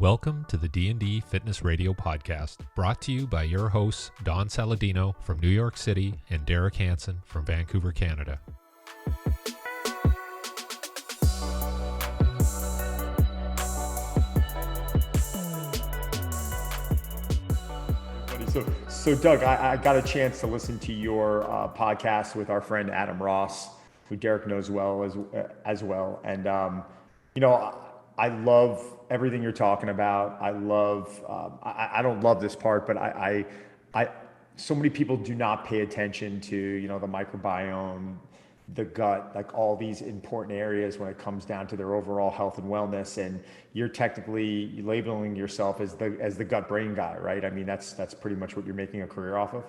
Welcome to the D&D Fitness Radio Podcast, brought to you by your hosts, Don Saladino from New York City and Derek Hansen from Vancouver, Canada. So Doug, I got a chance to listen to your podcast with our friend Adam Ross, who Derek knows well as well. And, I love everything you're talking about. I don't love this part, but so many people do not pay attention to, the microbiome, the gut, like all these important areas when it comes down to their overall health and wellness. And you're technically labeling yourself as the gut brain guy, right? I mean, that's pretty much what you're making a career off of.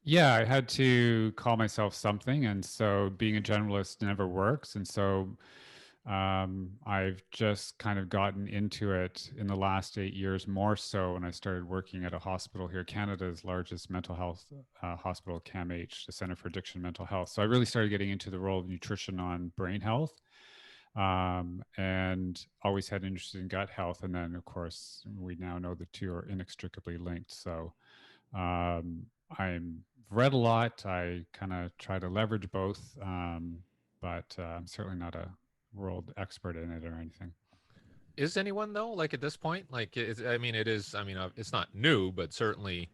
Yeah, I had to call myself something. And so being a generalist never works. And so I've just kind of gotten into it in the last 8 years, more so when I started working at a hospital here, Canada's largest mental health hospital, CAMH, the Center for Addiction and Mental Health. So I really started getting into the role of nutrition on brain health, and always had interest in gut health. And then, of course, we now know the two are inextricably linked. So I'm read a lot. I kind of try to leverage both, but I'm certainly not a world expert in it or anything. Is anyone though, like at this point, like it's not new, but certainly,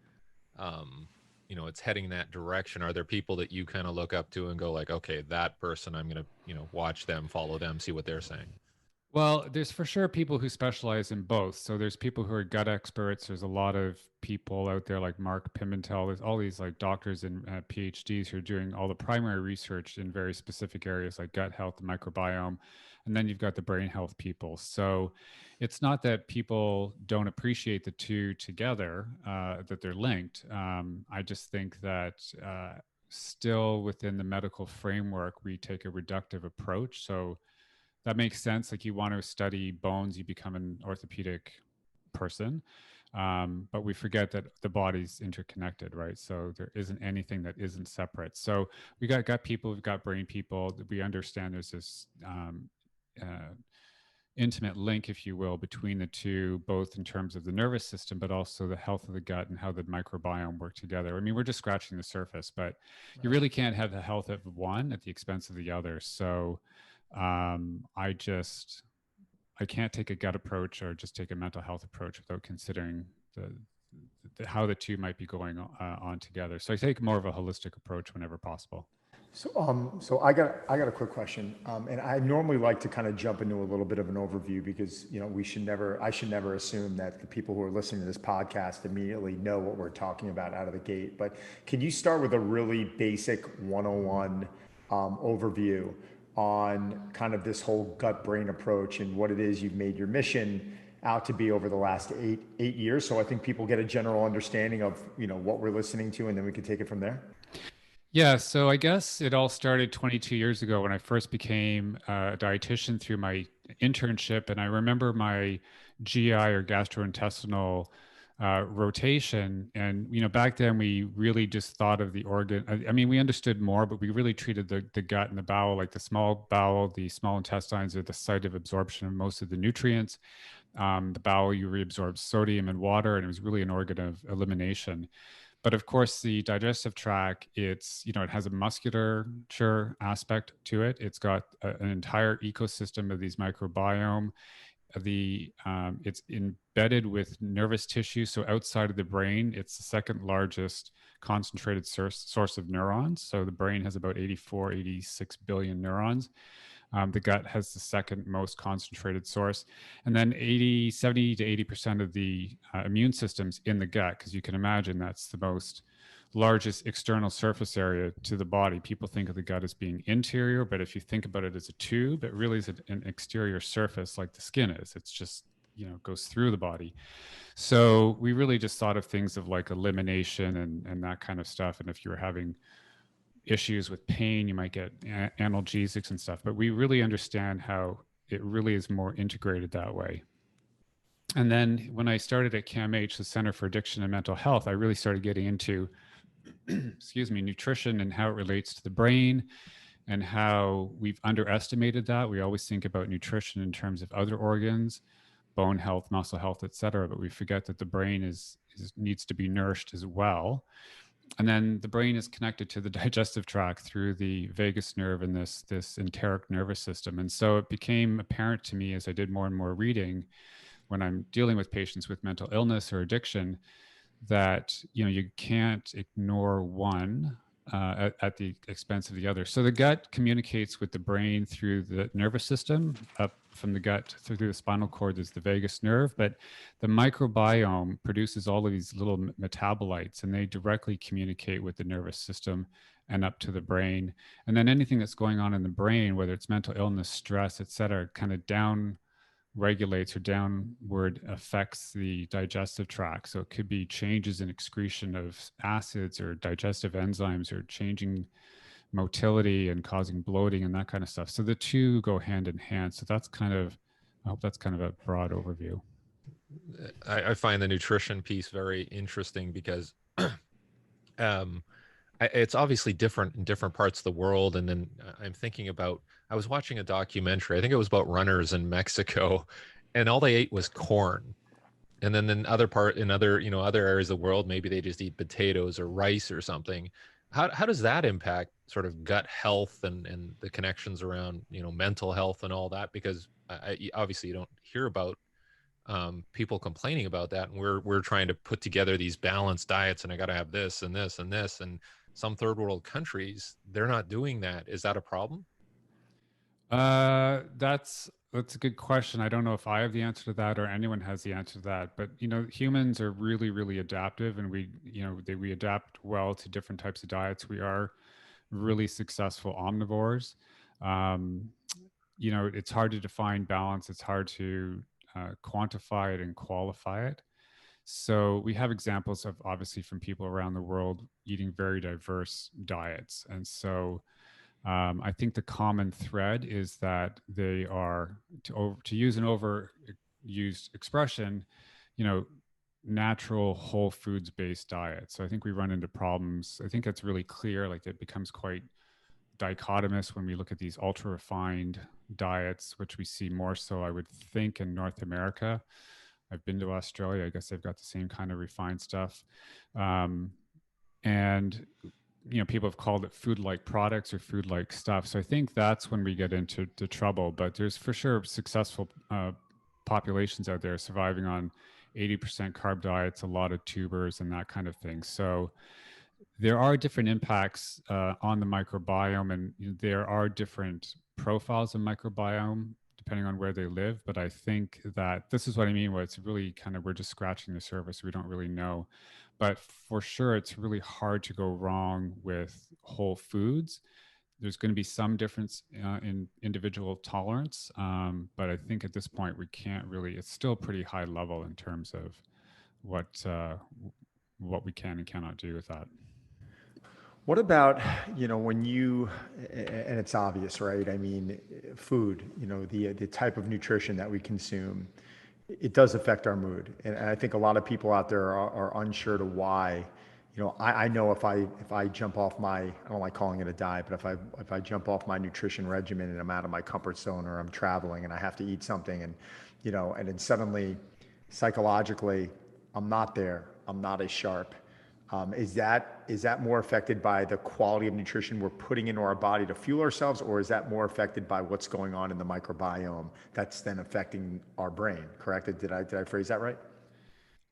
it's heading that direction. Are there people that you kind of look up to and go like, okay, that person, I'm going to, watch them, follow them, see what they're saying? Well, there's for sure people who specialize in both. So there's people who are gut experts. There's a lot of people out there like Mark Pimentel. There's all these like doctors and PhDs who are doing all the primary research in very specific areas like gut health, the microbiome. And then you've got the brain health people. So it's not that people don't appreciate the two together, that they're linked. I just think that still within the medical framework, we take a reductive approach. So that makes sense. Like you want to study bones, you become an orthopedic person. But we forget that the body's interconnected, right? So there isn't anything that isn't separate. So we got gut people, we've got brain people. We understand there's this intimate link, if you will, between the two, both in terms of the nervous system, but also the health of the gut and how the microbiome work together. I mean, we're just scratching the surface, but you really can't have the health of one at the expense of the other. So I can't take a gut approach or just take a mental health approach without considering how the two might be going on together. So I take more of a holistic approach whenever possible. So I got a quick question, and I normally like to kind of jump into a little bit of an overview because I should never assume that the people who are listening to this podcast immediately know what we're talking about out of the gate. But can you start with a really basic 101 overview on kind of this whole gut-brain approach and what it is you've made your mission out to be over the last eight years? So I think people get a general understanding of, what we're listening to, and then we can take it from there. Yeah, so I guess it all started 22 years ago when I first became a dietitian through my internship. And I remember my GI or gastrointestinal rotation. And, back then we really just thought of the organ. I mean, we understood more, but we really treated the gut and the bowel, like the small bowel, the small intestines are the site of absorption of most of the nutrients. The bowel, you reabsorb sodium and water, and it was really an organ of elimination. But of course, the digestive tract, it has a musculature aspect to it. It's got an entire ecosystem of these microbiome. It's embedded with nervous tissue. So outside of the brain, it's the second largest concentrated source of neurons. So the brain has about 86 billion neurons. The gut has the second most concentrated source. And then 70 to 80% of the immune system's in the gut, because you can imagine that's the most largest external surface area to the body. People think of the gut as being interior, but if you think about it as a tube, it really is an exterior surface like the skin is. It's just, goes through the body. So we really just thought of things of like elimination and that kind of stuff. And if you were having issues with pain, you might get analgesics and stuff, but we really understand how it really is more integrated that way. And then when I started at CAMH, the Center for Addiction and Mental Health, I really started getting into nutrition and how it relates to the brain and how we've underestimated that. We always think about nutrition in terms of other organs, bone health, muscle health, et cetera. But we forget that the brain needs to be nourished as well. And then the brain is connected to the digestive tract through the vagus nerve and this enteric nervous system. And so it became apparent to me as I did more and more reading when I'm dealing with patients with mental illness or addiction that you can't ignore one at the expense of the other. So the gut communicates with the brain through the nervous system. Up from the gut through the spinal cord is the vagus nerve, but the microbiome produces all of these little metabolites, and they directly communicate with the nervous system and up to the brain. And then anything that's going on in the brain, whether it's mental illness, stress, et cetera, kind of down regulates or downward affects the digestive tract. So it could be changes in excretion of acids or digestive enzymes, or changing motility and causing bloating and that kind of stuff. So the two go hand in hand. So that's I hope that's kind of a broad overview. I find the nutrition piece very interesting because um, it's obviously different in different parts of the world. And then I'm thinking about, I was watching a documentary, I think it was about runners in Mexico, and all they ate was corn. And then in other areas of the world, maybe they just eat potatoes or rice or something. How does that impact sort of gut health and the connections around, mental health and all that? Because obviously you don't hear about people complaining about that, and we're trying to put together these balanced diets, and I got to have this and this and this, and some third world countries, they're not doing that. Is that a problem? That's a good question. I don't know if I have the answer to that or anyone has the answer to that. But humans are really, really adaptive, and we adapt well to different types of diets. We are really successful omnivores. Um, it's hard to define balance. It's hard to quantify it and qualify it. So we have examples of, obviously, from people around the world eating very diverse diets. And so I think the common thread is that they are, to use an overused expression, you know, natural whole foods based diet. So I think we run into problems. I think it's really clear, like it becomes quite dichotomous when we look at these ultra refined diets, which we see more so, I would think, in North America. I've been to Australia. I guess they've got the same kind of refined stuff. Um, and people have called it food like products or food like stuff. So I think that's when we get into the trouble. But there's for sure successful populations out there surviving on 80% carb diets, a lot of tubers and that kind of thing. So there are different impacts on the microbiome, and there are different profiles of microbiome depending on where they live. But I think that this is what I mean, where it's really kind of, we're just scratching the surface. We don't really know. But for sure, it's really hard to go wrong with whole foods. There's going to be some difference in individual tolerance. But I think at this point, we can't really, it's still pretty high level in terms of what we can and cannot do with that. What about, when and it's obvious, right? I mean, food, the type of nutrition that we consume, it does affect our mood. And I think a lot of people out there are unsure to why. I know if I jump off I don't like calling it a diet, but if I jump off my nutrition regimen and I'm out of my comfort zone, or I'm traveling and I have to eat something, and then suddenly psychologically I'm not there, I'm not as sharp. Is that more affected by the quality of nutrition we're putting into our body to fuel ourselves, or is that more affected by what's going on in the microbiome that's then affecting our brain? Correct? Did I phrase that right?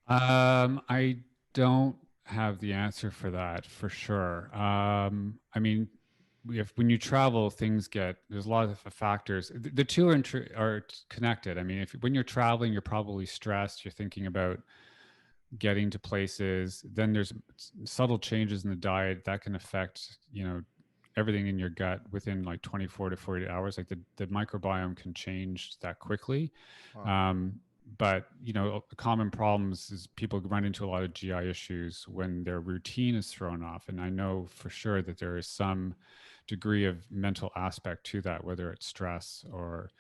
I don't have the answer for that for sure. I mean, when you travel, there's a lot of factors. The two are connected. I mean, when you're traveling, you're probably stressed. You're thinking about getting to places. Then there's subtle changes in the diet that can affect, everything in your gut within like 24 to 48 hours. Like the microbiome can change that quickly. Wow. But common problems is people run into a lot of GI issues when their routine is thrown off. And I know for sure that there is some degree of mental aspect to that, whether it's stress or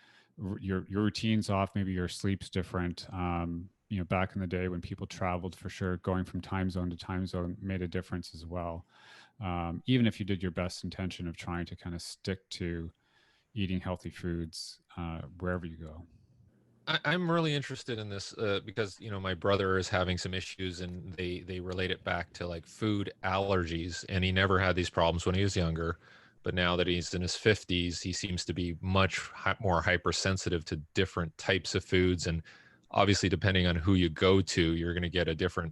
your routine's off, maybe your sleep's different. Back in the day when people traveled, for sure, going from time zone to time zone made a difference as well. Even if you did your best intention of trying to kind of stick to eating healthy foods wherever you go. I'm really interested in this because my brother is having some issues, and they relate it back to like food allergies, and he never had these problems when he was younger, but now that he's in his 50s, he seems to be much more hypersensitive to different types of foods, and obviously, depending on who you go to, you're going to get a different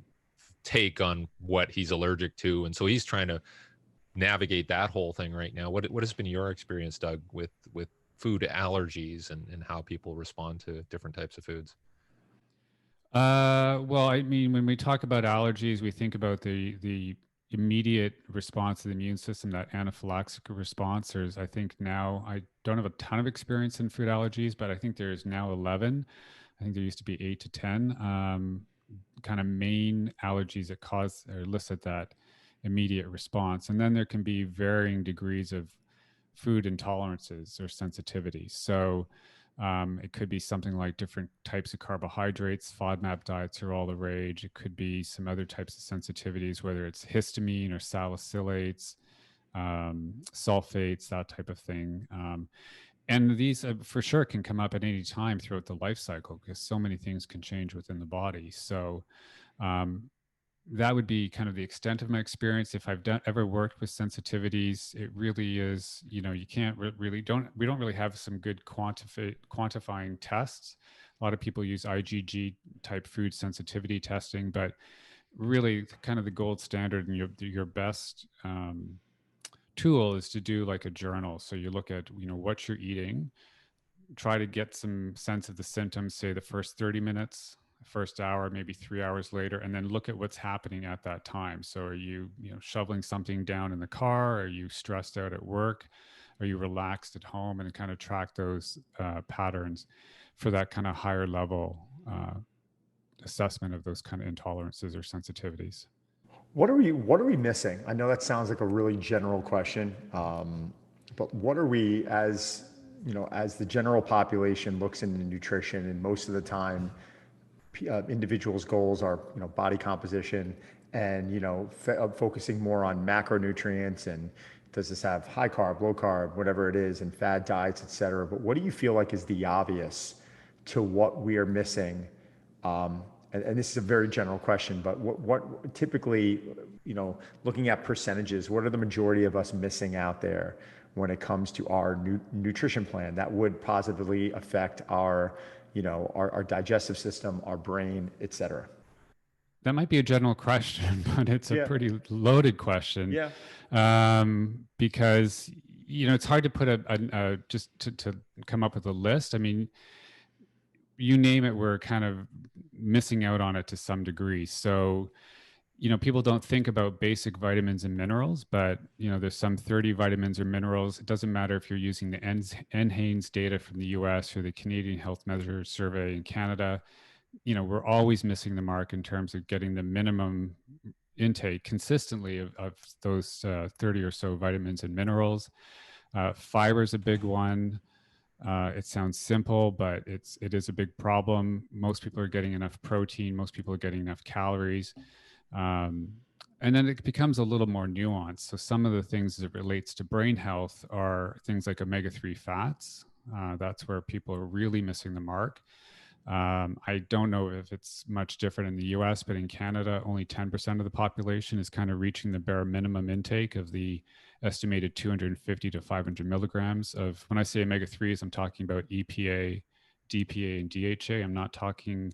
take on what he's allergic to, and so he's trying to navigate that whole thing right now. What has been your experience, Doug, with food allergies and how people respond to different types of foods? Well, I mean, when we talk about allergies, we think about the immediate response to the immune system, that anaphylaxis response. There's, I think now, I don't have a ton of experience in food allergies, but I think there's now 11. I think there used to be 8 to 10 kind of main allergies that cause or elicit that immediate response. And then there can be varying degrees of food intolerances or sensitivities. So it could be something like different types of carbohydrates. FODMAP diets are all the rage. It could be some other types of sensitivities, whether it's histamine or salicylates, sulfates, that type of thing. And these for sure can come up at any time throughout the life cycle because so many things can change within the body. So um, that would be kind of the extent of my experience. If I've ever worked with sensitivities, it really is, you can't really we don't really have some good quantifying tests. A lot of people use IgG type food sensitivity testing, but really kind of the gold standard and your best tool is to do like a journal. So you look at, what you're eating, try to get some sense of the symptoms, say the first 30 minutes, first hour, maybe 3 hours later, and then look at what's happening at that time. So are you, shoveling something down in the car? Are you stressed out at work? Are you relaxed at home? And kind of track those patterns for that kind of higher level assessment of those kind of intolerances or sensitivities. What are we missing? I know that sounds like a really general question, but what are we as the general population looks into nutrition, and most of the time, individuals' goals are body composition and focusing more on macronutrients and does this have high carb, low carb, whatever it is, and fad diets, et cetera. But what do you feel like is the obvious to what we are missing? And this is a very general question, but what typically, looking at percentages, what are the majority of us missing out there when it comes to our nutrition plan that would positively affect our digestive system, our brain, et cetera? That might be a general question, but it's a Yeah. pretty loaded question Yeah. because it's hard to put just to come up with a list. I mean, you name it, we're kind of missing out on it to some degree. So, people don't think about basic vitamins and minerals, but there's some 30 vitamins or minerals. It doesn't matter if you're using the NHANES data from the US or the Canadian Health Measures Survey in Canada. We're always missing the mark in terms of getting the minimum intake consistently of those 30 or so vitamins and minerals. Fiber is a big one. It sounds simple, but it is a big problem. Most people are getting enough protein. Most people are getting enough calories. And then it becomes a little more nuanced. So some of the things that relates to brain health are things like omega-3 fats. That's where people are really missing the mark. I don't know if it's much different in the US, but in Canada, only 10% of the population is kind of reaching the bare minimum intake of the estimated 250 to 500 milligrams of, when I say omega-3s, I'm talking about EPA, DPA, and DHA. I'm not talking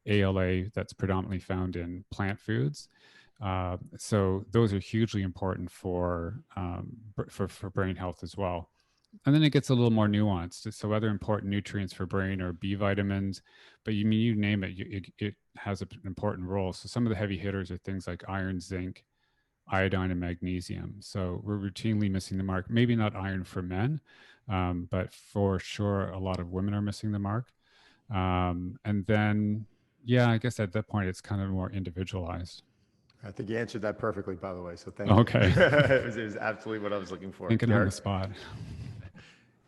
ALA that's predominantly found in plant foods. So those are hugely important for brain health as well. And then it gets a little more nuanced. So other important nutrients for brain are B vitamins, but you name it, it has an important role. So some of the heavy hitters are things like iron, zinc, iodine, and magnesium. So we're routinely missing the mark. Maybe not iron for men, but for sure a lot of women are missing the mark. And then, yeah, I guess at that point it's kind of more individualized. I think you answered that perfectly, by the way. So thank you. Okay. It was absolutely what I was looking for. Thinking on the Derek? spot.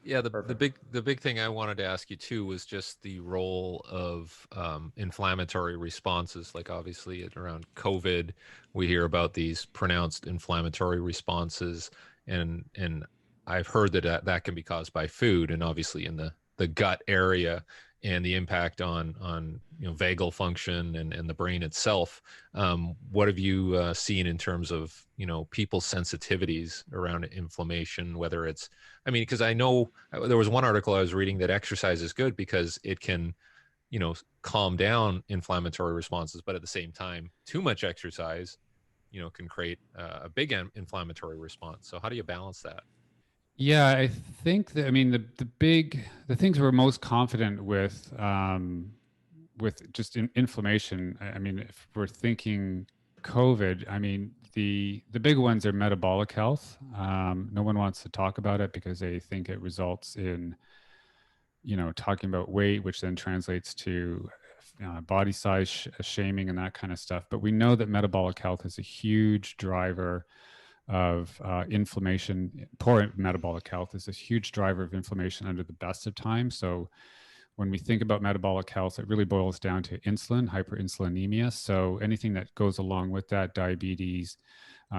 Yeah, the Perfect. big thing I wanted to ask you too was just the role of inflammatory responses. Like obviously around COVID, we hear about these pronounced inflammatory responses, and I've heard that that can be caused by food, and obviously in the gut area, and the impact on vagal function and the brain itself. What have you seen in terms of people's sensitivities around inflammation? Whether it's, I mean, because I know there was one article I was reading that exercise is good because it can calm down inflammatory responses, but at the same time, too much exercise can create a big inflammatory response. So how do you balance that? Yeah, I think that, I mean, the things we're most confident with just inflammation. I mean, if we're thinking COVID, I mean, the big ones are metabolic health. No one wants to talk about it because they think it results in, talking about weight, which then translates to body size shaming and that kind of stuff. But we know that metabolic health is a huge driver of inflammation. Poor metabolic health is a huge driver of inflammation under the best of times. So when we think about metabolic health, it really boils down to insulin, hyperinsulinemia. So anything that goes along with that, diabetes,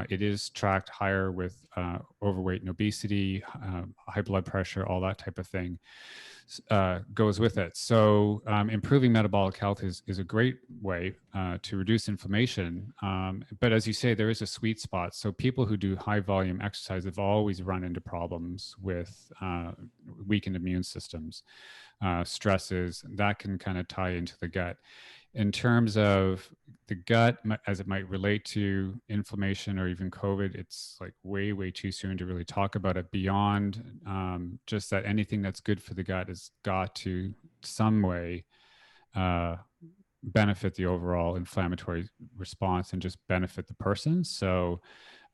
it is tracked higher with overweight and obesity, high blood pressure, all that type of thing goes with it. So improving metabolic health is a great way to reduce inflammation. But as you say, there is a sweet spot. So people who do high volume exercise have always run into problems with weakened immune systems, stresses that can kind of tie into the gut. In terms of the gut, as it might relate to inflammation or even COVID, it's like way, way too soon to really talk about it beyond just that anything that's good for the gut has got to some way benefit the overall inflammatory response and just benefit the person. So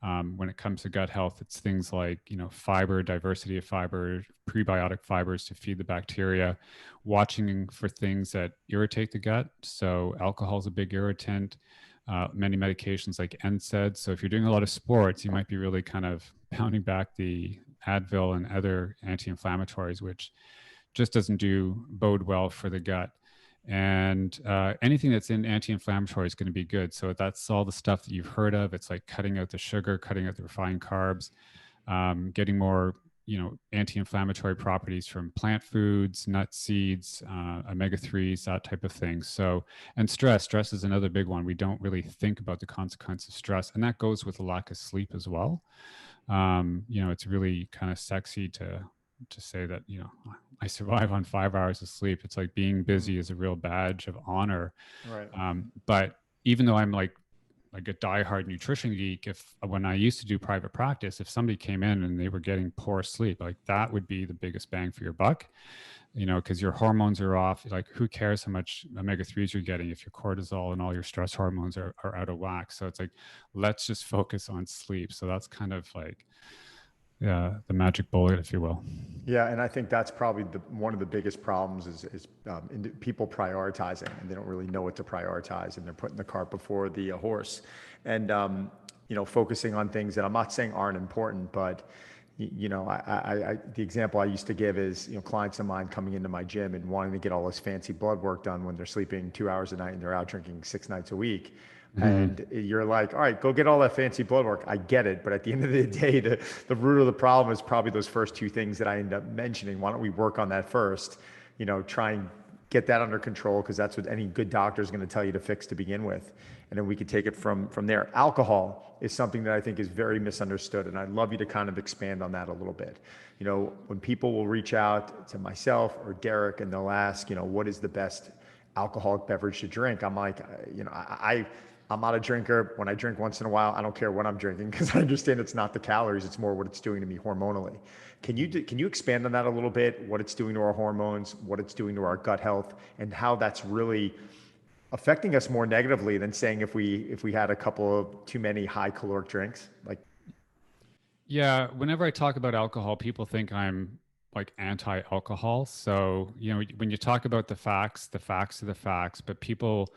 when it comes to gut health, it's things like, fiber, diversity of fiber, prebiotic fibers to feed the bacteria, watching for things that irritate the gut. So alcohol is a big irritant, many medications like NSAIDs. So if you're doing a lot of sports, you might be really kind of pounding back the Advil and other anti-inflammatories, which just doesn't bode well for the gut. And anything that's in anti-inflammatory is going to be good. So that's all the stuff that you've heard of. It's like cutting out the sugar, cutting out the refined carbs, getting more, anti-inflammatory properties from plant foods, nuts, seeds, omega-3s, that type of thing. So, and stress is another big one. We don't really think about the consequence of stress, and that goes with a lack of sleep as well. It's really kind of sexy to say that, I survive on 5 hours of sleep. It's like being busy is a real badge of honor. Right. But even though I'm like a diehard nutrition geek, when I used to do private practice, if somebody came in and they were getting poor sleep, like that would be the biggest bang for your buck, because your hormones are off. Like, who cares how much omega-3s you're getting if your cortisol and all your stress hormones are out of whack? So it's like, let's just focus on sleep. So that's kind of like, the magic bullet, if you will. Yeah, and I think that's probably one of the biggest problems is people prioritizing, and they don't really know what to prioritize, and they're putting the cart before the horse, and focusing on things that I'm not saying aren't important, but the example I used to give is, clients of mine coming into my gym and wanting to get all this fancy blood work done when they're sleeping 2 hours a night and they're out drinking 6 nights a week. And you're like, all right, go get all that fancy blood work. I get it. But at the end of the day, the root of the problem is probably those first two things that I end up mentioning. Why don't we work on that first? Try and get that under control, because that's what any good doctor is going to tell you to fix to begin with. And then we could take it from there. Alcohol is something that I think is very misunderstood. And I'd love you to kind of expand on that a little bit. When people will reach out to myself or Derek and they'll ask, what is the best alcoholic beverage to drink? I'm like, I'm not a drinker. When I drink once in a while, I don't care what I'm drinking, because I understand it's not the calories, it's more what it's doing to me hormonally. Can you expand on that a little bit? What it's doing to our hormones, what it's doing to our gut health, and how that's really affecting us more negatively than saying if we had a couple of too many high caloric drinks? Like, Yeah, whenever I talk about alcohol, people think I'm like anti-alcohol. So, when you talk about the facts are the facts, but people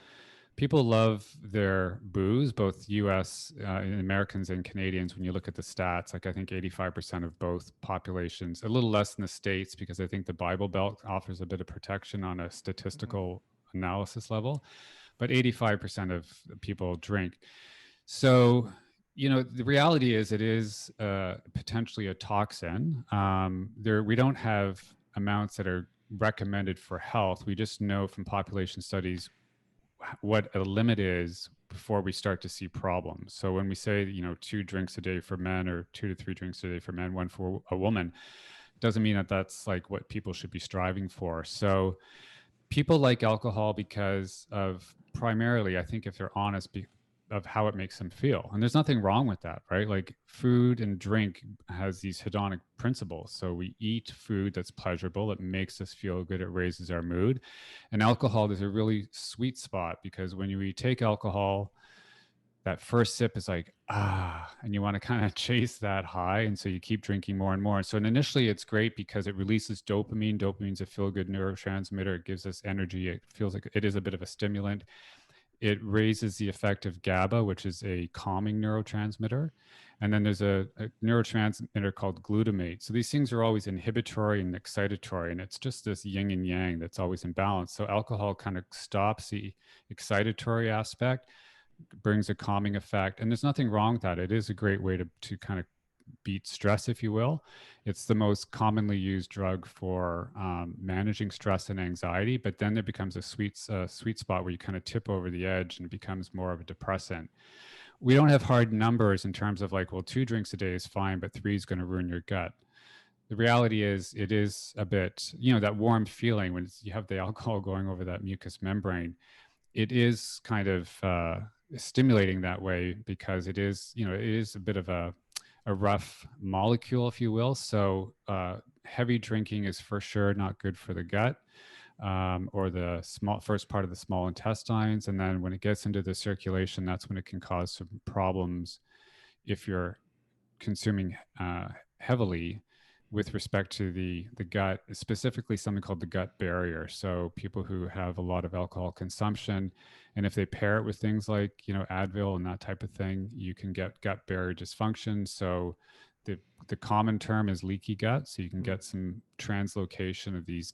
love their booze, both US Americans and Canadians. When you look at the stats, like I think 85% of both populations, a little less in the States, because I think the Bible Belt offers a bit of protection on a statistical analysis level, but 85% of people drink. So, the reality is it is potentially a toxin. We don't have amounts that are recommended for health. We just know from population studies what a limit is before we start to see problems. So when we say, 2 drinks a day for men, or 2 to 3 drinks a day for men, one for a woman, doesn't mean that that's like what people should be striving for. So people like alcohol because of, primarily, I think, if they're honest, of how it makes them feel. And there's nothing wrong with that, right? Like, food and drink has these hedonic principles. So we eat food that's pleasurable, it makes us feel good, it raises our mood. And alcohol is a really sweet spot, because when you take alcohol, that first sip is like, and you want to kind of chase that high. And so you keep drinking more and more. And so initially it's great because it releases dopamine. Dopamine's a feel-good neurotransmitter. It gives us energy. It feels like it is a bit of a stimulant. It raises the effect of GABA, which is a calming neurotransmitter. And then there's a neurotransmitter called glutamate. So these things are always inhibitory and excitatory, and it's just this yin and yang that's always in balance. So alcohol kind of stops the excitatory aspect, brings a calming effect, and there's nothing wrong with that. It is a great way to kind of beat stress, if you will. It's the most commonly used drug for managing stress and anxiety, but then there becomes a sweet spot where you kind of tip over the edge and it becomes more of a depressant. We don't have hard numbers in terms of like, well, 2 drinks a day is fine, but 3 is going to ruin your gut. The reality is, it is a bit, that warm feeling when you have the alcohol going over that mucous membrane. It is kind of stimulating that way, because it is a bit of a rough molecule, if you will. So heavy drinking is for sure not good for the gut, or the first part of the small intestines. And then when it gets into the circulation, that's when it can cause some problems if you're consuming heavily with respect to the gut, specifically something called the gut barrier. So people who have a lot of alcohol consumption, and if they pair it with things like, Advil and that type of thing, you can get gut barrier dysfunction. So the common term is leaky gut. So you can get some translocation of these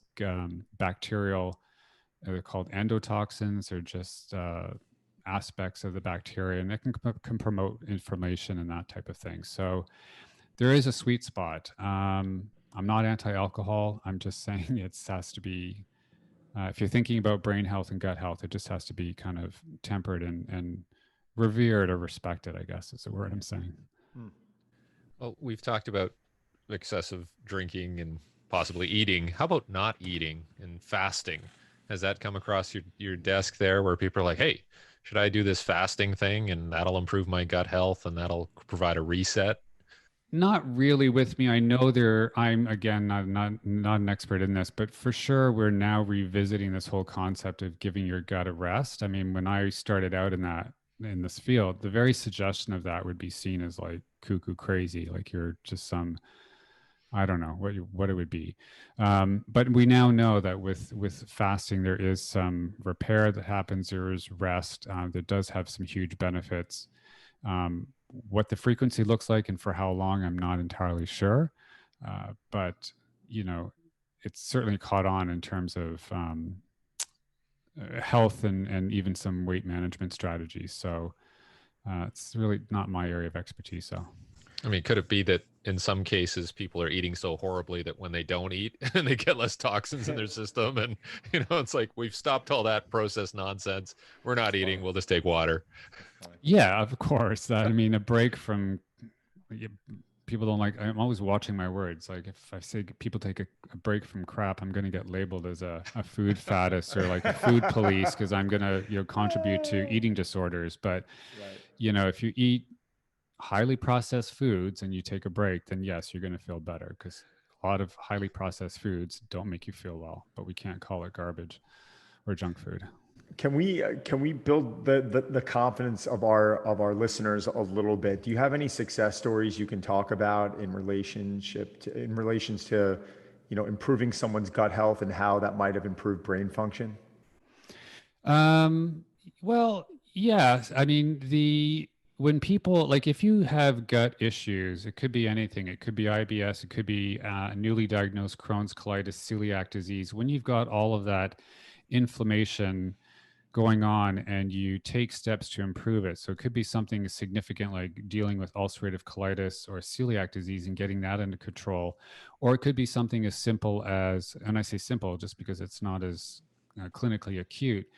bacterial, they're called endotoxins, or just aspects of the bacteria, and it can promote inflammation and that type of thing. So there is a sweet spot. I'm not anti-alcohol. I'm just saying it has to be, if you're thinking about brain health and gut health, it just has to be kind of tempered and revered or respected, I guess is the word I'm saying. Well, we've talked about excessive drinking and possibly eating. How about not eating and fasting? Has that come across your desk there, where people are like, hey, should I do this fasting thing and that'll improve my gut health and that'll provide a reset? Not really with me. I know I'm again not an expert in this, but for sure we're now revisiting this whole concept of giving your gut a rest. I mean, when I started out in this field, the very suggestion of that would be seen as like cuckoo crazy, like you're just some, I don't know what it would be. But we now know that with fasting, there is some repair that happens. There is rest that does have some huge benefits. What the frequency looks like and for how long, I'm not entirely sure. But, it's certainly caught on in terms of health and even some weight management strategies. So it's really not my area of expertise. So, I mean, could it be that in some cases people are eating so horribly that when they don't eat and they get less toxins in their system, and it's like, we've stopped all that processed nonsense, we're not eating, we'll just take water. Yeah, of course. I mean, a break from people don't like. I'm always watching my words. Like, if I say people take a break from crap, I'm going to get labeled as a food faddist or like a food police, because I'm going to contribute to eating disorders. But if you eat highly processed foods and you take a break, then yes, you're going to feel better, because a lot of highly processed foods don't make you feel well, but we can't call it garbage or junk food. Can we build the confidence of our listeners a little bit? Do you have any success stories you can talk about in relations to improving someone's gut health and how that might have improved brain function? Well, yeah. I mean, when people, like, if you have gut issues, it could be anything. It could be IBS. It could be newly diagnosed Crohn's, colitis, celiac disease. When you've got all of that inflammation going on and you take steps to improve it. So it could be something significant like dealing with ulcerative colitis or celiac disease and getting that under control. Or it could be something as simple as, and I say simple just because it's not as clinically acute,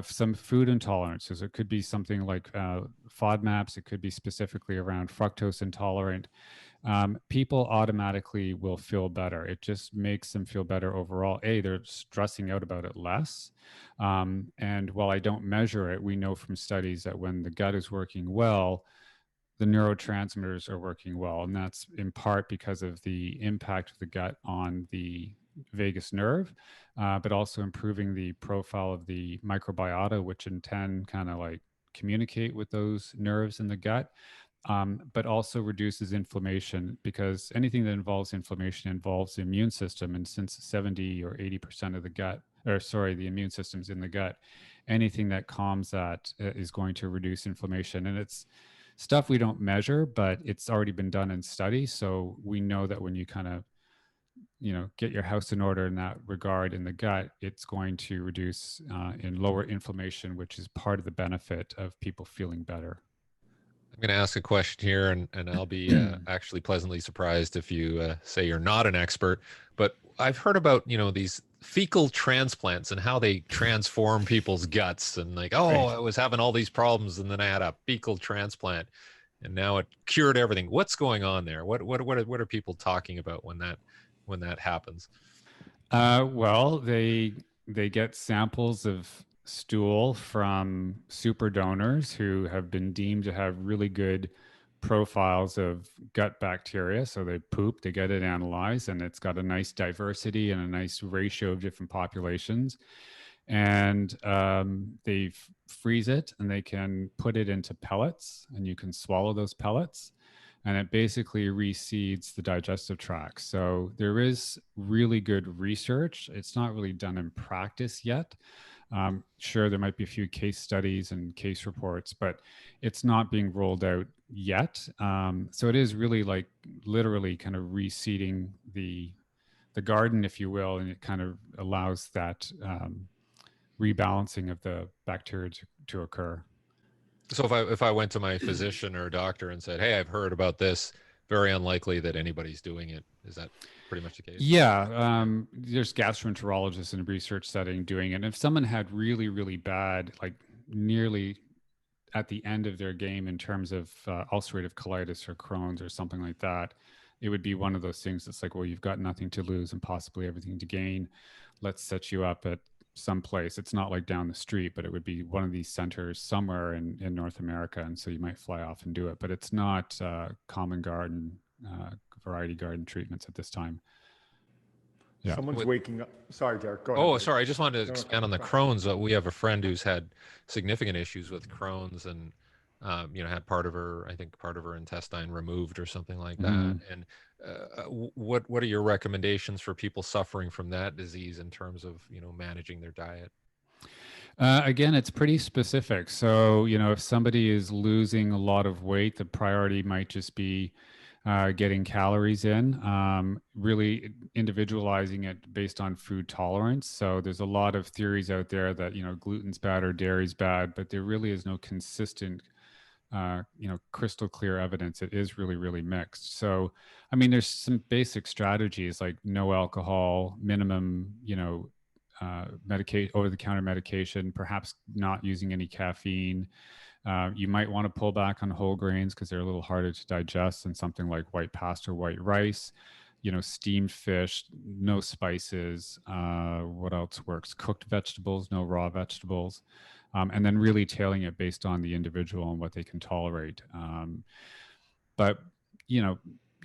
some food intolerances. It could be something like FODMAPs. It could be specifically around fructose intolerant. People automatically will feel better. It just makes them feel better overall. They're stressing out about it less. And while I don't measure it, we know from studies that when the gut is working well, the neurotransmitters are working well. And that's in part because of the impact of the gut on the vagus nerve, but also improving the profile of the microbiota, which in turn kind of like communicate with those nerves in the gut. But also reduces inflammation, because anything that involves inflammation involves the immune system. And since 70 or 80% of the gut, or sorry, the immune system's in the gut, anything that calms that is going to reduce inflammation. And it's stuff we don't measure, but it's already been done in studies. So we know that when you kind of, get your house in order in that regard in the gut, it's going to reduce and lower inflammation, which is part of the benefit of people feeling better. I'm going to ask a question here, and I'll be actually pleasantly surprised if you say you're not an expert. But I've heard about these fecal transplants and how they transform people's guts, and like, oh, I was having all these problems, and then I had a fecal transplant, and now it cured everything. What's going on there? What are people talking about when that happens? Well, they get samples of stool from super donors who have been deemed to have really good profiles of gut bacteria. So they poop, they get it analyzed, and it's got a nice diversity and a nice ratio of different populations. And they freeze it, and they can put it into pellets, and you can swallow those pellets, and it basically reseeds the digestive tract. So there is really good research. It's not really done in practice yet. Sure, there might be a few case studies and case reports, but it's not being rolled out yet. So it is really like literally kind of reseeding the garden, if you will, and it kind of allows that rebalancing of the bacteria to occur. So if I went to my physician or doctor and said, "Hey, I've heard about this," very unlikely that anybody's doing it. Is that pretty much the case? Yeah, there's gastroenterologists in a research setting doing it. And if someone had really, really bad, like nearly at the end of their game in terms of ulcerative colitis or Crohn's or something like that, it would be one of those things that's like, well, you've got nothing to lose and possibly everything to gain. Let's set you up at some place. It's not like down the street, but it would be one of these centers somewhere in North America. And so you might fly off and do it, but it's not common garden, variety garden treatments at this time. Yeah. Someone's waking up. Sorry, Derek. Go ahead. Oh, sorry. I just wanted to expand on the Crohn's. We have a friend who's had significant issues with Crohn's, and had part of her intestine removed or something like that. Mhm. And what are your recommendations for people suffering from that disease in terms of managing their diet? Again, it's pretty specific. So, if somebody is losing a lot of weight, the priority might just be getting calories in, really individualizing it based on food tolerance. So there's a lot of theories out there that, gluten's bad or dairy's bad, but there really is no consistent, crystal clear evidence. It is really, really mixed. So, I mean, there's some basic strategies like no alcohol, minimum, over-the-counter medication, perhaps not using any caffeine. You might want to pull back on whole grains because they're a little harder to digest than something like white pasta or white rice. Steamed fish, no spices. What else works? Cooked vegetables, no raw vegetables. And then really tailing it based on the individual and what they can tolerate. But,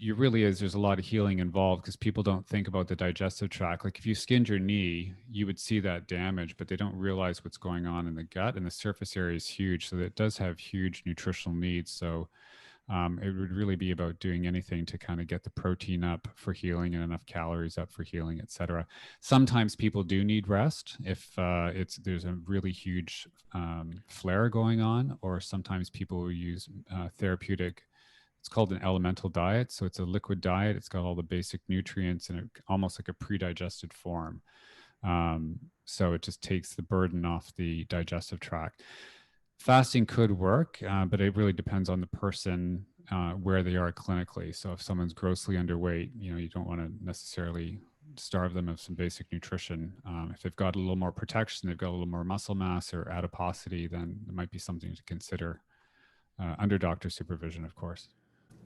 there's a lot of healing involved because people don't think about the digestive tract. Like if you skinned your knee, you would see that damage, but they don't realize what's going on in the gut, and the surface area is huge. So it does have huge nutritional needs. So it would really be about doing anything to kind of get the protein up for healing and enough calories up for healing, et cetera. Sometimes people do need rest if there's a really huge flare going on, or sometimes people will use therapeutic. It's called an elemental diet. So it's a liquid diet. It's got all the basic nutrients in it, almost like a pre-digested form. So it just takes the burden off the digestive tract. Fasting could work, but it really depends on the person, where they are clinically. So if someone's grossly underweight, you don't want to necessarily starve them of some basic nutrition. If they've got a little more protection, they've got a little more muscle mass or adiposity, then it might be something to consider, under doctor supervision, of course.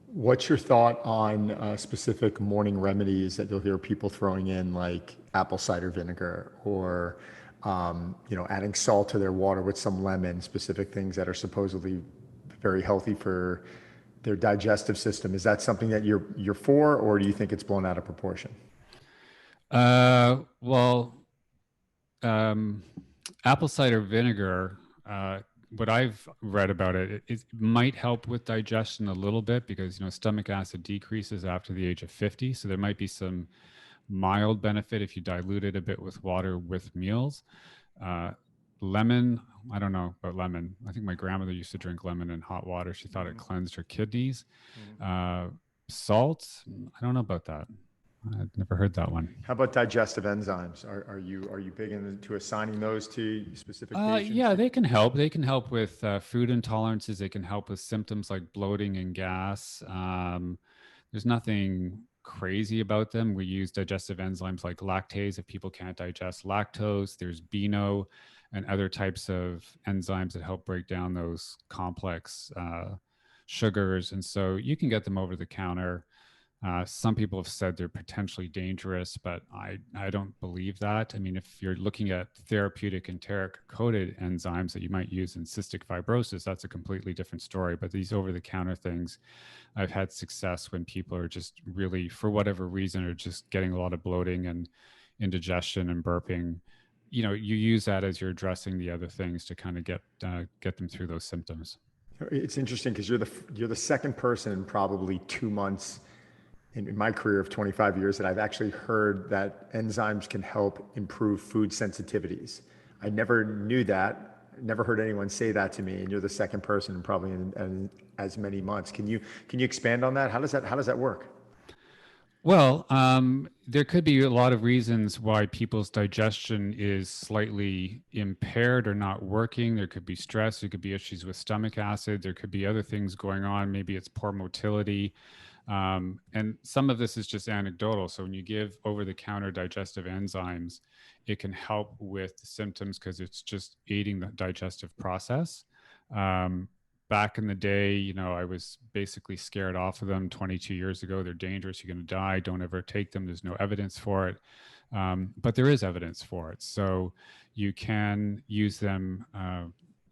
What's your thought on specific morning remedies that you'll hear people throwing in, like apple cider vinegar, or adding salt to their water with some lemon? Specific things that are supposedly very healthy for their digestive system. Is that something that you're for, or do you think it's blown out of proportion? Well, apple cider vinegar, what I've read about it might help with digestion a little bit because, stomach acid decreases after the age of 50. So there might be some mild benefit if you dilute it a bit with water with meals. Lemon, I don't know about lemon. I think my grandmother used to drink lemon in hot water. She thought it cleansed her kidneys. Salt, I don't know about that. I've never heard that one. How about digestive enzymes? Are you big into assigning those to specific patients? Yeah, they can help. They can help with food intolerances. They can help with symptoms like bloating and gas. There's nothing crazy about them. We use digestive enzymes like lactase if people can't digest lactose. There's BINO and other types of enzymes that help break down those complex sugars. And so you can get them over the counter. Some people have said they're potentially dangerous, but I don't believe that. I mean, if you're looking at therapeutic enteric-coated enzymes that you might use in cystic fibrosis, that's a completely different story. But these over-the-counter things, I've had success when people are just really, for whatever reason, are just getting a lot of bloating and indigestion and burping. You use that as you're addressing the other things to kind of get them through those symptoms. It's interesting because you're the second person in probably 2 months in my career of 25 years that I've actually heard that enzymes can help improve food sensitivities. I never knew that, never heard anyone say that to me, and you're the second person in probably in as many months. Can you expand on that? How does that work? Well, there could be a lot of reasons why people's digestion is slightly impaired or not working. There could be stress. There could be issues with stomach acid. There could be other things going on. Maybe it's poor motility. And some of this is just anecdotal. So when you give over-the-counter digestive enzymes, it can help with the symptoms because it's just aiding the digestive process. Back in the day, I was basically scared off of them 22 years ago. They're dangerous. You're going to die. Don't ever take them. There's no evidence for it. But there is evidence for it. So you can use them,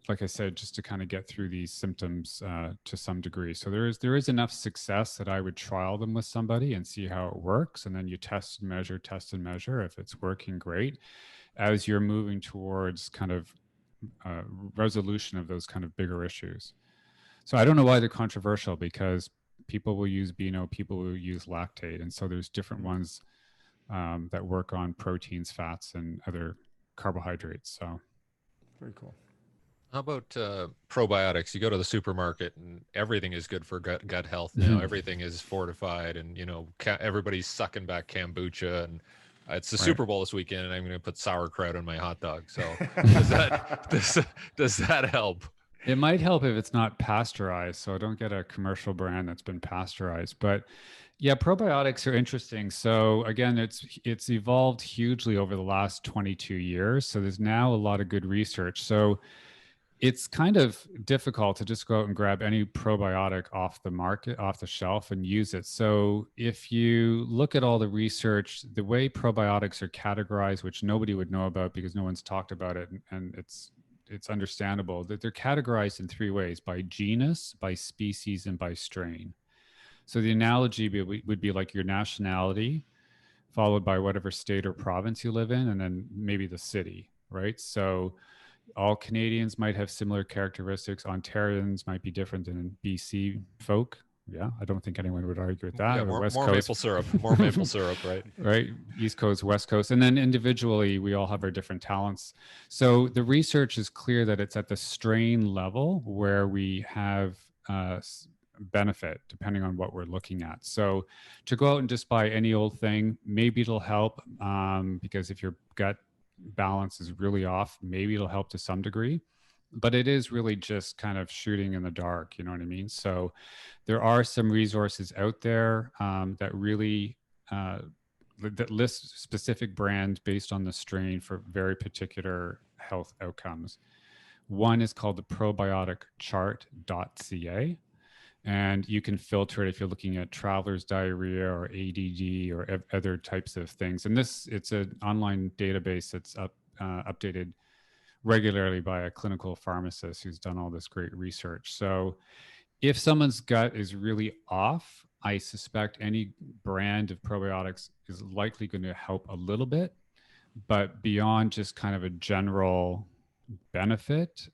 like I said, just to kind of get through these symptoms to some degree. So there is enough success that I would trial them with somebody and see how it works. And then you test and measure. If it's working, great. As you're moving towards kind of resolution of those kind of bigger issues. So I don't know why they're controversial because people will use BINO, people will use lactate. And so there's different ones that work on proteins, fats, and other carbohydrates. So Very cool. How about probiotics? You go to the supermarket and everything is good for gut health now. Everything is fortified, and everybody's sucking back kombucha, and it's the Super Bowl this weekend, and I'm going to put sauerkraut on my hot dog. So does that help? it might help if it's not pasteurized. So don't get a commercial brand that's been pasteurized. But yeah, probiotics are interesting. So again, it's evolved hugely over the last 22 years. So there's now a lot of good research. So it's kind of difficult to just go out and grab any probiotic off the market, off the shelf, and use it. So if you look at all the research, the way probiotics are categorized, which nobody would know about because no one's talked about it, and it's understandable that they're categorized in three ways: by genus, by species, and by strain. So the analogy would be like your nationality, followed by whatever state or province you live in, and then maybe the city, right? So all Canadians might have similar characteristics. Ontarians might be different than BC folk. Yeah, I don't think anyone would argue with that. Yeah, more maple syrup, right? Right, East Coast, West Coast. And then individually, we all have our different talents. So the research is clear that it's at the strain level where we have benefit, depending on what we're looking at. So to go out and just buy any old thing, maybe it'll help because if your gut balance is really off, maybe it'll help to some degree, but it is really just kind of shooting in the dark. You know what I mean? So there are some resources out there that really that list specific brands based on the strain for very particular health outcomes. One is called the probioticchart.ca, and you can filter it if you're looking at traveler's diarrhea or ADD or other types of things. And it's an online database that's updated regularly by a clinical pharmacist who's done all this great research. So if someone's gut is really off, I suspect any brand of probiotics is likely going to help a little bit, but beyond just kind of a general benefit,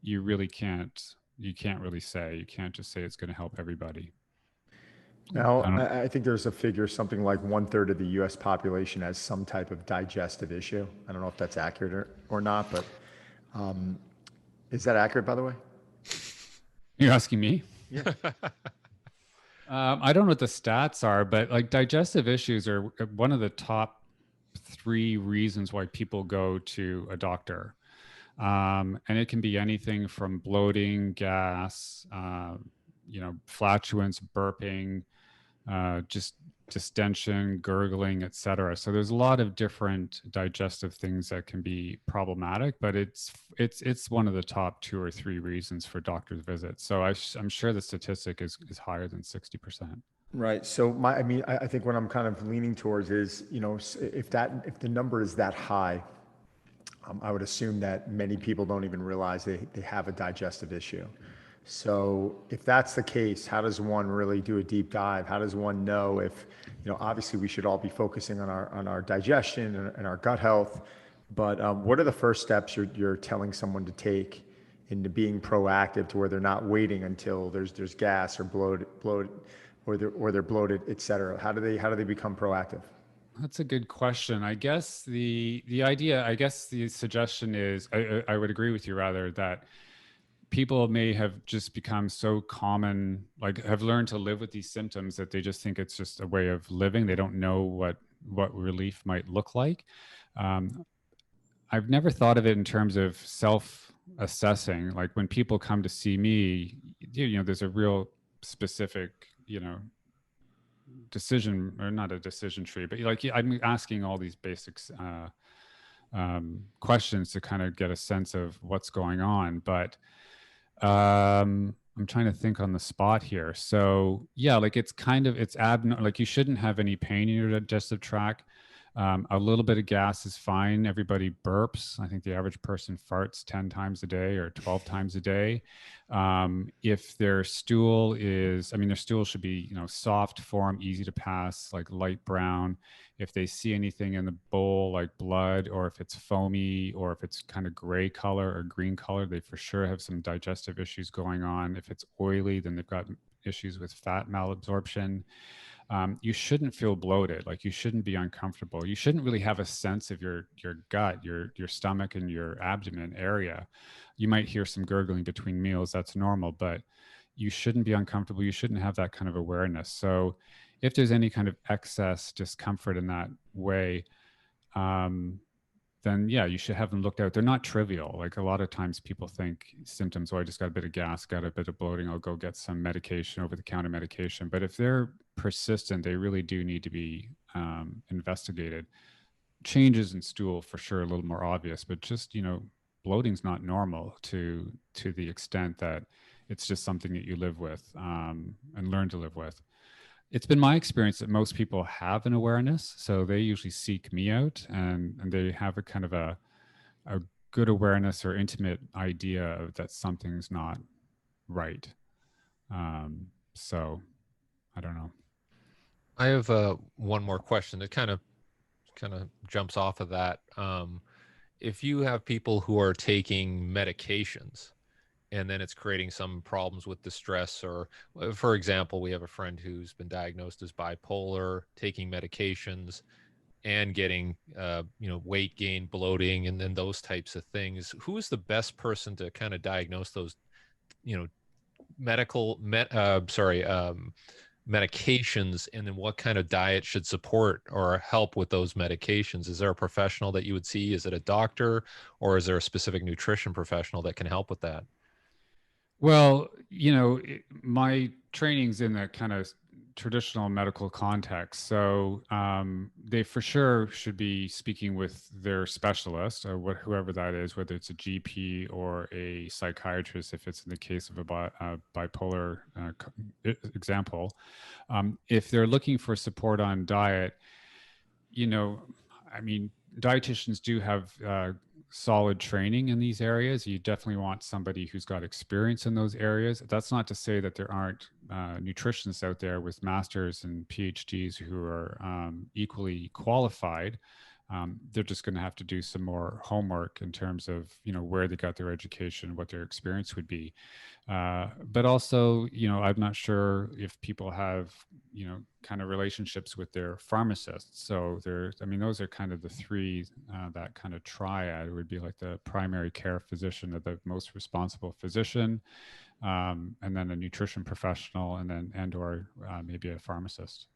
you really can't. You can't really say. You can't just say it's going to help everybody. I Now, don't. I think there's a figure something like 1/3 of the U.S. population has some type of digestive issue. I don't know if that's accurate or not, but is that accurate, by the way? You're asking me? Yeah. I don't know what the stats are, but like digestive issues are one of the top three reasons why people go to a doctor. And it can be anything from bloating, gas, flatulence, burping, just distension, gurgling, etc. So there's a lot of different digestive things that can be problematic, but it's one of the top 2 or 3 reasons for doctor's visits. So I'm sure the statistic is higher than 60%. Right. So I think what I'm kind of leaning towards is, if the number is that high, I would assume that many people don't even realize they have a digestive issue. So if that's the case, how does one really do a deep dive? How does one know if, obviously we should all be focusing on our digestion and our gut health, but what are the first steps you're telling someone to take into being proactive to where they're not waiting until there's gas or bloat or they're bloated, et cetera? How do they become proactive? That's a good question. I guess the idea, I guess the suggestion is, I would agree with you rather that people may have just become so common, like have learned to live with these symptoms that they just think it's just a way of living. They don't know what relief might look like. I've never thought of it in terms of self-assessing. Like when people come to see me, there's a real specific, decision, or not a decision tree, but like I'm asking all these basics questions to kind of get a sense of what's going on. But I'm trying to think on the spot here. So yeah, like it's abnormal. Like you shouldn't have any pain in your digestive tract. A little bit of gas is fine. Everybody burps. I think the average person farts 10 times a day or 12 times a day. If their stool their stool should be, soft form, easy to pass, like light brown. If they see anything in the bowl, like blood, or if it's foamy, or if it's kind of gray color or green color, they for sure have some digestive issues going on. If it's oily, then they've got issues with fat malabsorption. You shouldn't feel bloated. Like you shouldn't be uncomfortable. You shouldn't really have a sense of your gut, your stomach and your abdomen area. You might hear some gurgling between meals. That's normal, but you shouldn't be uncomfortable. You shouldn't have that kind of awareness. So if there's any kind of excess discomfort in that way, then yeah, you should have them looked out. They're not trivial. Like a lot of times people think symptoms, I just got a bit of gas, got a bit of bloating, I'll go get some medication, over-the-counter medication. But if they're persistent, they really do need to be investigated. Changes in stool for sure, a little more obvious, but just, bloating's not normal to the extent that it's just something that you live with and learn to live with. It's been my experience that most people have an awareness, so they usually seek me out, and they have a kind of a good awareness or intimate idea of that something's not right. So I don't know. I have one more question that kind of jumps off of that. If you have people who are taking medications and then it's creating some problems with distress, or for example, we have a friend who's been diagnosed as bipolar, taking medications and getting weight gain, bloating, and then those types of things. Who is the best person to kind of diagnose those medical medications, and then what kind of diet should support or help with those medications? Is there a professional that you would see? Is it a doctor, or is there a specific nutrition professional that can help with that? Well, my training's in that kind of traditional medical context. So they for sure should be speaking with their specialist or whoever that is, whether it's a GP or a psychiatrist, if it's in the case of a bipolar example. If they're looking for support on diet, you know, I mean, dietitians do have solid training in these areas. You definitely want somebody who's got experience in those areas. That's not to say that there aren't nutritionists out there with masters and PhDs who are equally qualified. They're just going to have to do some more homework in terms of where they got their education, what their experience would be. But also, I'm not sure if people have, kind of relationships with their pharmacists. So those are kind of the three, that kind of triad would be like the primary care physician or the most responsible physician, and then a nutrition professional, and or maybe a pharmacist.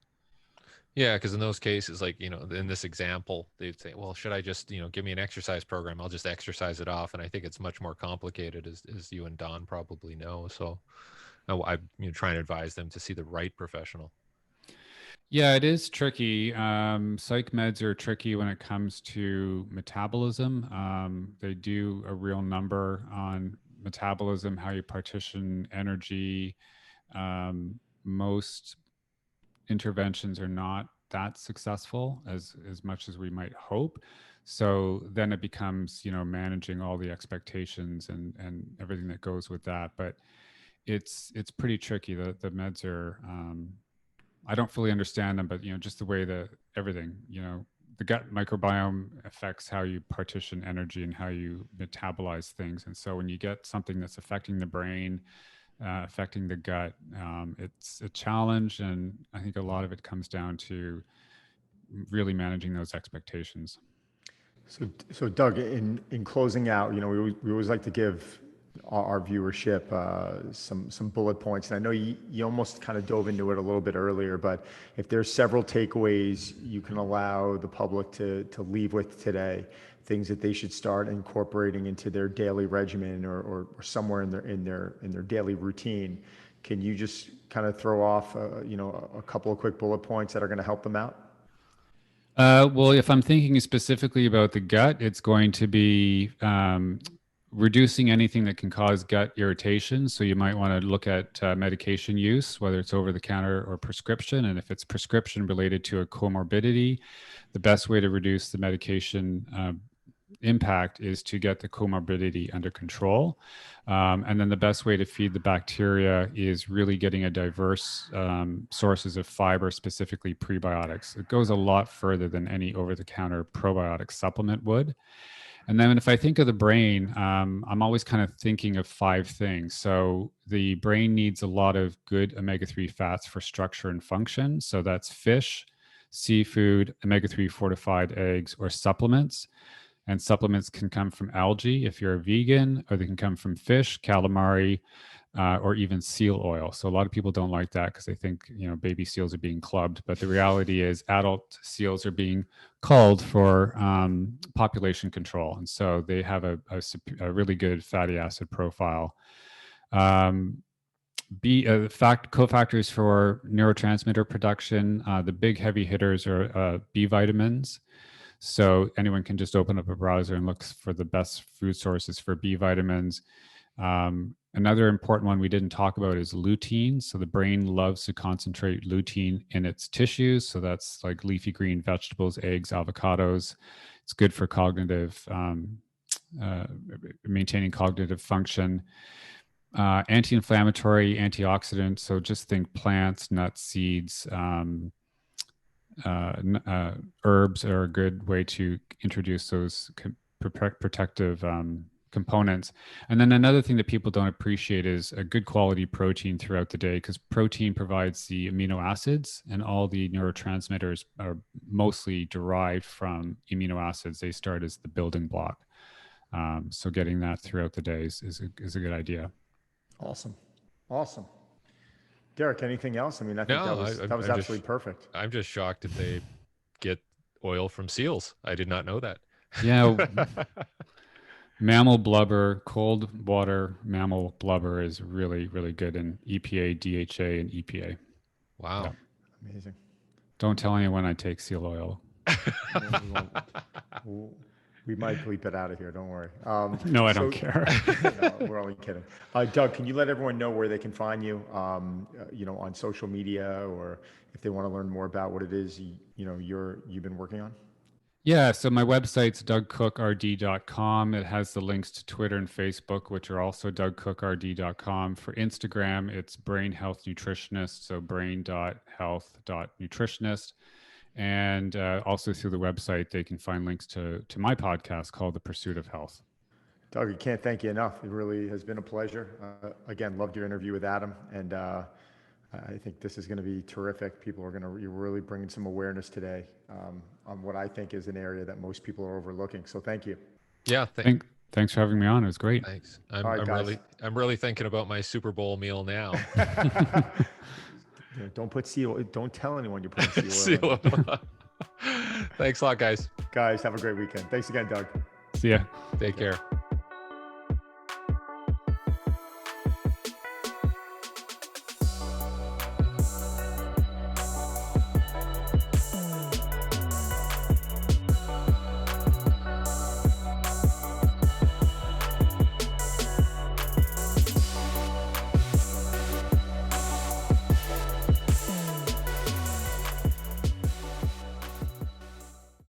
Yeah, because in those cases, like, in this example, they'd say, well, should I just, give me an exercise program? I'll just exercise it off. And I think it's much more complicated, as you and Don probably know. So I try and advise them to see the right professional. Yeah, it is tricky. Psych meds are tricky when it comes to metabolism. They do a real number on metabolism, how you partition energy. Most interventions are not that successful as much as we might hope. So then it becomes, managing all the expectations and everything that goes with that. But it's pretty tricky. The meds are, I don't fully understand them, but just the way that everything, the gut microbiome affects how you partition energy and how you metabolize things. And so when you get something that's affecting the brain, affecting the gut, it's a challenge. And I think a lot of it comes down to really managing those expectations. So Doug, in closing out, we always like to give our viewership some bullet points, and I know you almost kind of dove into it a little bit earlier, but if there's several takeaways you can allow the public to leave with today, things that they should start incorporating into their daily regimen or somewhere in their daily routine, can you just kind of throw off a couple of quick bullet points that are going to help them out? Well, if I'm thinking specifically about the gut, it's going to be reducing anything that can cause gut irritation. So you might want to look at medication use, whether it's over the counter or prescription. And if it's prescription related to a comorbidity, the best way to reduce the medication impact is to get the comorbidity under control. And then the best way to feed the bacteria is really getting a diverse sources of fiber, specifically prebiotics. It goes a lot further than any over-the-counter probiotic supplement would. And then if I think of the brain, I'm always kind of thinking of 5 things. So the brain needs a lot of good omega-3 fats for structure and function. So that's fish, seafood, omega-3 fortified eggs, or supplements. And supplements can come from algae if you're a vegan, or they can come from fish, calamari, or even seal oil. So a lot of people don't like that because they think, baby seals are being clubbed. But the reality is adult seals are being culled for population control. And so they have a really good fatty acid profile. Cofactors for neurotransmitter production, the big heavy hitters are B vitamins. So anyone can just open up a browser and look for the best food sources for B vitamins. Another important one we didn't talk about is lutein. So the brain loves to concentrate lutein in its tissues. So that's like leafy green vegetables, eggs, avocados. It's good for cognitive, maintaining cognitive function. Anti-inflammatory, antioxidant. So just think plants, nuts, seeds, herbs are a good way to introduce those protective components. And then another thing that people don't appreciate is a good quality protein throughout the day, because protein provides the amino acids, and all the neurotransmitters are mostly derived from amino acids. They start as the building block. So getting that throughout the day is a good idea. Awesome. Derek, anything else? I mean, I think No, that was I'm absolutely perfect. I'm just shocked that they get oil from seals. I did not know that. Yeah, mammal blubber, cold water mammal blubber is really, really good in EPA, DHA, and EPA. Yeah. Wow. Amazing. Don't tell anyone I take seal oil. No, we won't. We might bleep it out of here. Don't worry. No, I don't So, care. no, we're only kidding. Doug, can you let everyone know where they can find you? On social media, or if they want to learn more about what it is you've been working on. Yeah, so my website's dougcookrd.com. It has the links to Twitter and Facebook, which are also dougcookrd.com. For Instagram, it's Brain Health Nutritionist, so brain.health.nutritionist. And also through the website, they can find links to my podcast called The Pursuit of Health. Doug, I can't thank you enough. It really has been a pleasure. Again, loved your interview with Adam, and I think this is going to be terrific. You're really bringing some awareness today on what I think is an area that most people are overlooking. So thank you. Yeah. Thanks for having me on. It was great. Thanks. All right, guys. I'm really thinking about my Super Bowl meal now. Don't tell anyone you're putting seal Seal oil in. oil. Thanks a lot, guys. Guys, have a great weekend. Thanks again, Doug. See ya. Take care.